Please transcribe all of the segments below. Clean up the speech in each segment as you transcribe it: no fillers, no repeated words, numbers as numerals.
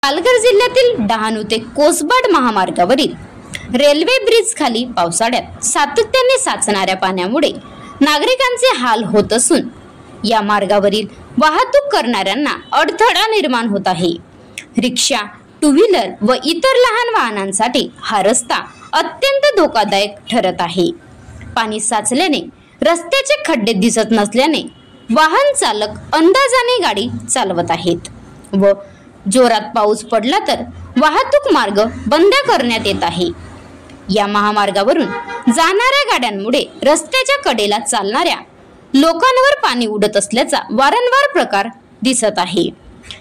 पालघर जिल्ह्यातील डहाणू ते कोसबाड महामार्गावरील रेल्वे ब्रिज खाली पावसाळ्यात सातत्याने साचणाऱ्या पाण्यामुळे नागरिकांचे हाल होत असून या मार्गावरील वाहतूक करणाऱ्यांना अडथळा निर्माण होत आहे। रिक्षा, टू व्हीलर व इतर लहान वाहनांसाठी हा रस्ता अत्यंत धोकादायक ठरत आहे। पाणी साचल्याने रस्त्याचे खड्डे दिसत नसल्याने वाहन चालक अंदाजाने गाडी चालवत आहेत व जोरात पाऊस पडला तर वाहतूक मार्ग बंद करण्यात येत आहे। या महामार्गावरून जाणाऱ्या गाड्यांमुळे रस्त्याच्या कडेला चालणाऱ्या लोकांवर पाणी उडत असल्याचा वारंवार प्रकार दिसत आहे।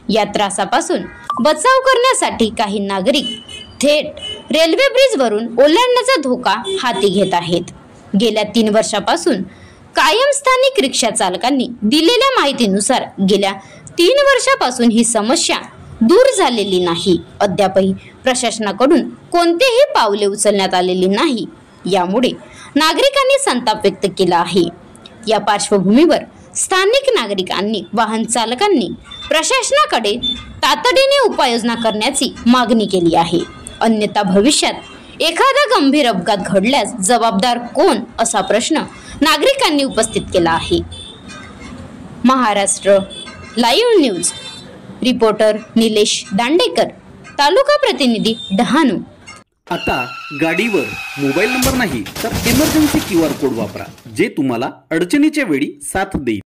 या त्रासापासून बचाव करण्यासाठी काही नागरिक थेट रेल्वे ब्रिज वरून ओलांडण्याचा धोका हाती घेत आहेत। गेल्या 3 वर्षापासून कायम स्थानिक रिक्षा चालकांनी दिलेल्या माहितीनुसार गेल्या 3 वर्षापासून ही समस्या दूर झालेली नाही। अद्यापही प्रशासनाकडून कोणतेही पावले उचलण्यात आलेली नाही। यामुळे नागरिकांनी संताप व्यक्त केला आहे। या पार्श्वभूमीवर स्थानिक नागरिकांनी वाहन चालकांनी प्रशासनाकडे तातडीने उपाययोजना करण्याची मागणी केली आहे। अन्यथा भविष्यात एखादा गंभीर अपघात घडल्यास जबाबदार कोण असा प्रश्न नागरिकांनी उपस्थित केला आहे। Maharashtra live news reporter Nilesh Dandekar, तालुका प्रतिनिधी डहाणू। आता गाडीवर मोबाईल नंबर नाही तर इमर्जन्सी QR कोड वापरा, जे तुम्हाला अडचणीच्या वेळी साथ देईल।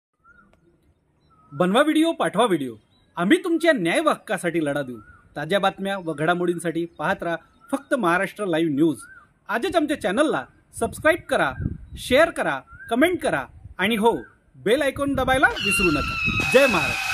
बनवा व्हिडिओ, पाठवा व्हिडिओ, आम्ही तुमच्या न्याय व हक्कासाठी लढा देऊ। ताज्या बातम्या व घडामोडींसाठी पाहत राहा फक्त महाराष्ट्र लाईव्ह न्यूज। आजच आमच्या चॅनलला सबस्क्राईब करा, शेअर करा, कमेंट करा आणि हो, बेल आयकॉन दाबायला विसरू नका। जय महाराष्ट्र।